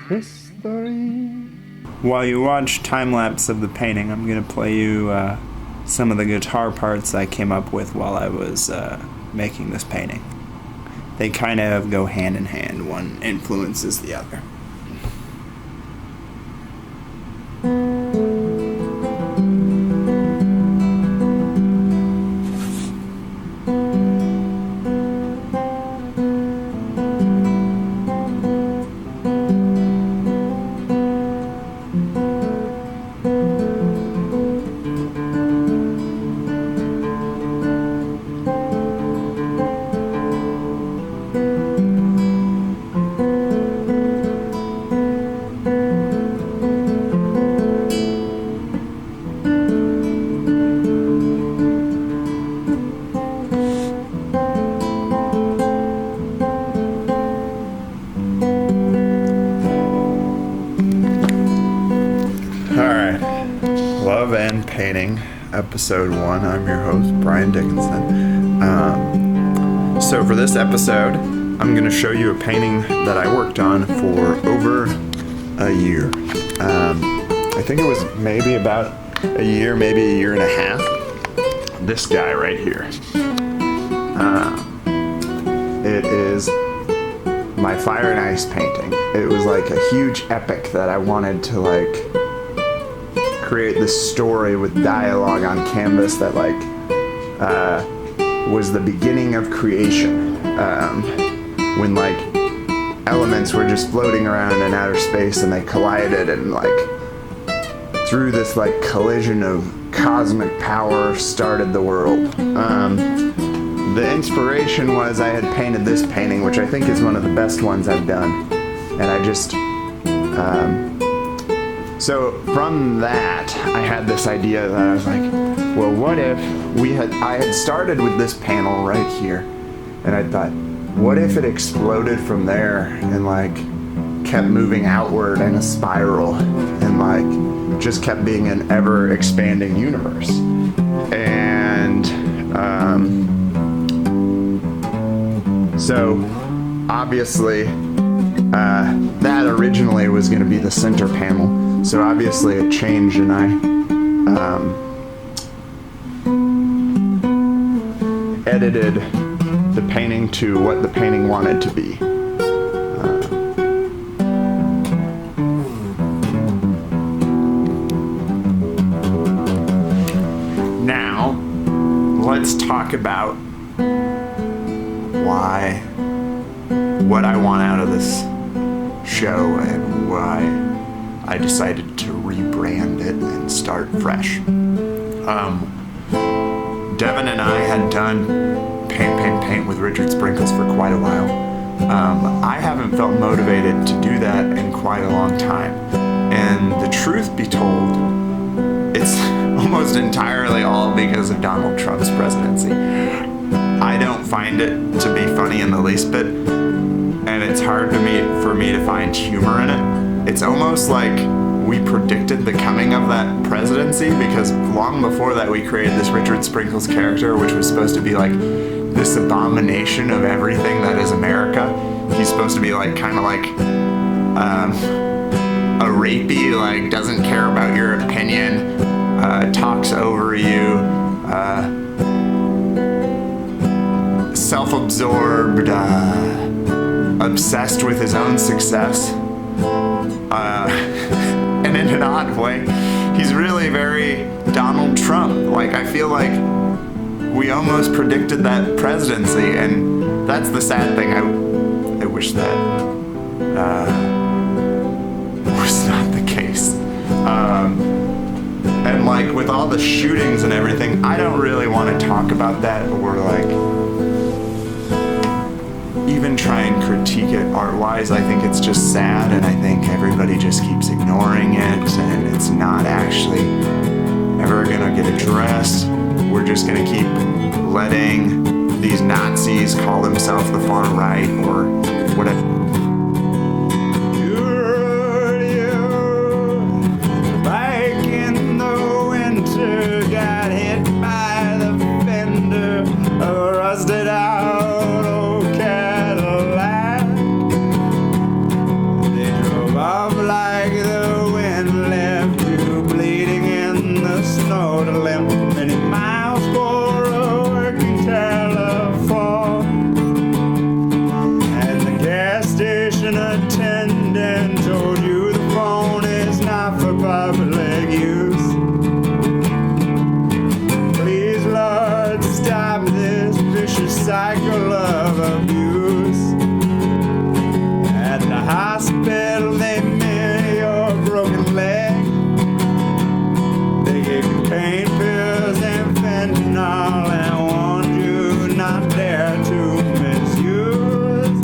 history. While you watch time-lapse of the painting, I'm going to play you some of the guitar parts I came up with while I was making this painting. They kind of go hand in hand. One influences the other. Love and Painting, Episode 1. I'm your host, Brian Dickinson. So for this episode, I'm going to show you a painting that I worked on for over a year. I think it was maybe about a year, maybe a year and a half. This guy right here. It is my Fire and Ice painting. It was like a huge epic that I wanted to create this story with dialogue on canvas that was the beginning of creation, when elements were just floating around in outer space and they collided and through this collision of cosmic power started the world. The inspiration was I had painted this painting, which I think is one of the best ones I've done, and I just so from that, I had this idea that I was like, well, what if I had started with this panel right here, and I thought, what if it exploded from there and kept moving outward in a spiral and just kept being an ever expanding universe. And so obviously that originally was going to be the center panel. So obviously it changed, and I edited the painting to what the painting wanted to be. Now, let's talk about what I want out of this show and why I decided to rebrand it and start fresh. Devin and I had done paint with Richard Sprinkles for quite a while. I haven't felt motivated to do that in quite a long time. And the truth be told, it's almost entirely all because of Donald Trump's presidency. I don't find it to be funny in the least bit, and it's hard for me to find humor in it. It's almost like we predicted the coming of that presidency, because long before that we created this Richard Sprinkles character, which was supposed to be this abomination of everything that is America. He's supposed to be a rapey, doesn't care about your opinion, talks over you, self-absorbed, obsessed with his own success. And in an odd way, he's really very Donald Trump. I feel like we almost predicted that presidency, and that's the sad thing. I wish that was not the case. And with all the shootings and everything, I don't really want to talk about that or even try and critique it art-wise. I think it's just sad, and I think everybody just keeps ignoring it, and it's not actually ever gonna get addressed. We're just gonna keep letting these Nazis call themselves the far right or whatever. Back in the winter, got hit by the fender of a rusted out old Cadillac. attendant told you the phone is not for public use. Please, Lord, stop this vicious cycle of abuse. At the hospital, they mirror your broken leg. They gave you pain pills and fentanyl and warned you not dare to misuse.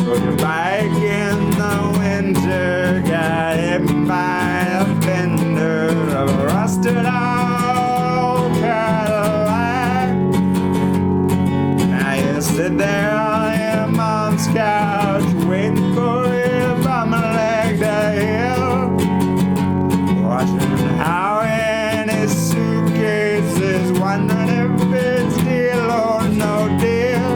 Rode your bike in the winter, got hit by a fender of a rusted old Cadillac. Now you sit there on your mom's couch, waiting for your bum leg to heal. Watching how in his suitcase is wondering if it's deal or no deal.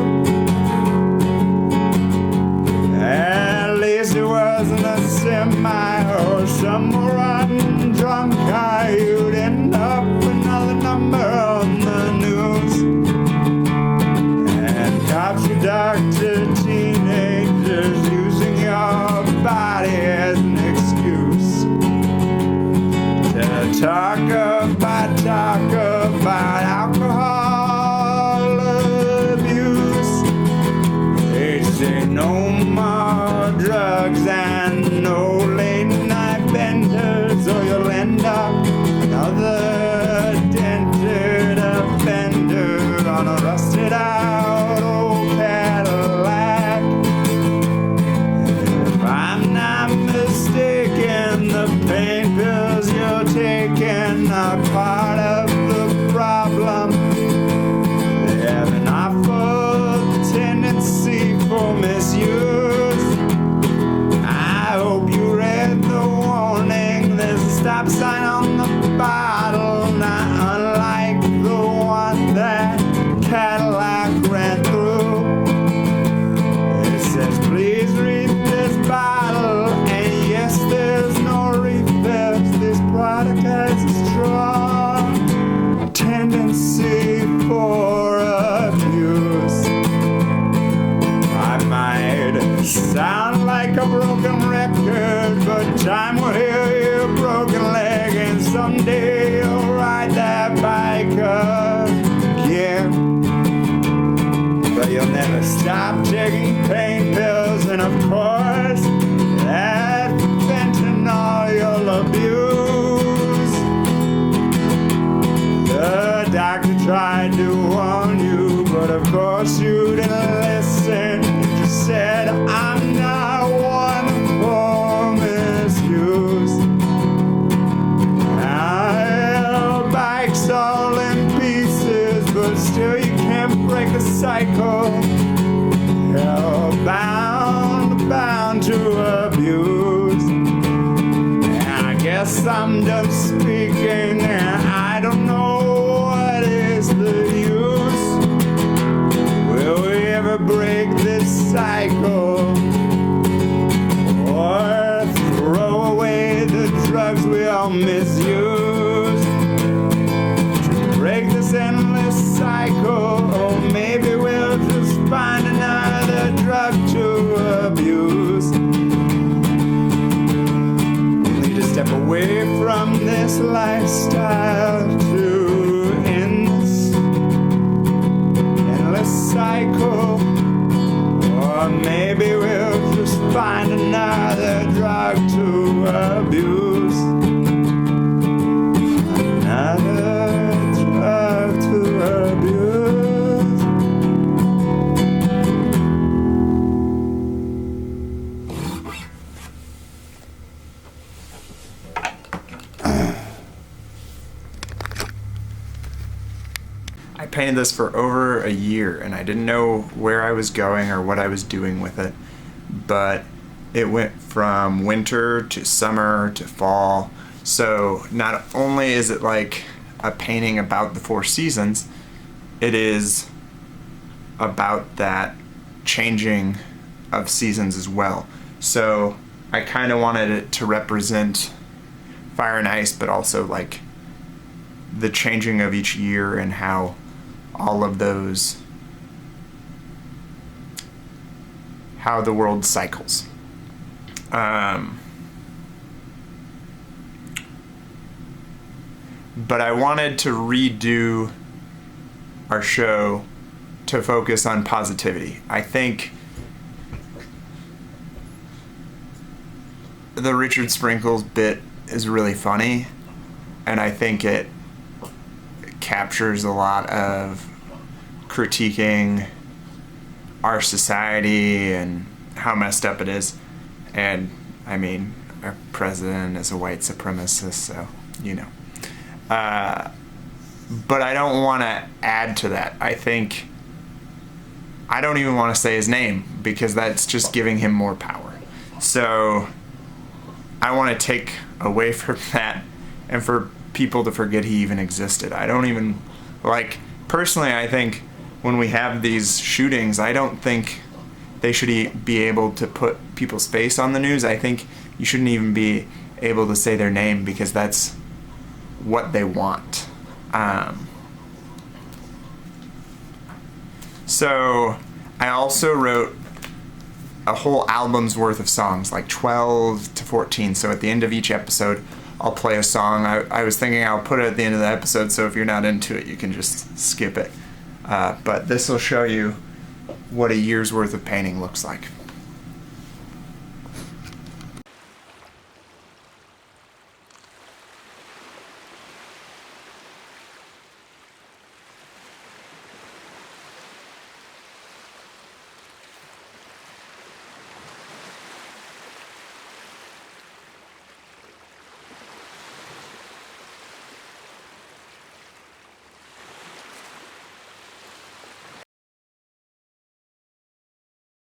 At least it wasn't a semi or some rotten drunk guy who'd end up another number on the news. And cops who doctor teenagers using your body as an excuse to talk about alcohol abuse. They say no more drugs and no late night benders, or you'll end up another dented offender on a rusted out old Cadillac. If I'm not mistaken, the pain pills you're taking are part of the problem. They have an awful tendency for misuse. I hope you read the warning. There's a stop sign on the bottle, not unlike the one that Cadillac ran through. It says, please read this bottle, and yes, there's no refills. This product has a strong tendency for abuse. I might sound like a broken record, but time will heal your broken leg, and someday you'll ride that bike again. But you'll never stop taking pain pills, and of course, that fentanyl you'll abuse. The doctor tried to warn you, but of course you didn't listen. You just said, I'm not one for misuse. Now your bike's all in pieces, but still you can't break the cycle. You're bound to abuse. And I guess I'm done speaking, and I don't know what is the use. Will we ever break this cycle, or throw away the drugs we all misuse? To break this endless cycle, or maybe we'll just find another drug to abuse. We'll need to step away from this lifestyle to end this endless cycle, or maybe we'll just find another drug to abuse. Another drug to abuse. I painted this for over a year, and I didn't know where I was going or what I was doing with it, but it went from winter to summer to fall. So not only is it like a painting about the four seasons, it is about that changing of seasons as well. So I kind of wanted it to represent fire and ice, but also like the changing of each year and how all of those how the world cycles. But I wanted to redo our show to focus on positivity. I think the Richard Sprinkles bit is really funny, and I think it captures a lot of critiquing our society and how messed up it is. And I mean, our president is a white supremacist, so you know. But I don't want to add to that. I don't even want to say his name, because that's just giving him more power. So I want to take away from that and for people to forget he even existed. I don't even, like, personally, I think when we have these shootings, I don't think they should be able to put people's face on the news. I think you shouldn't even be able to say their name, because that's what they want. So I also wrote a whole album's worth of songs, like 12 to 14. So at the end of each episode, I'll play a song. I was thinking I'll put it at the end of the episode, so if you're not into it, you can just skip it. But this will show you what a year's worth of painting looks like.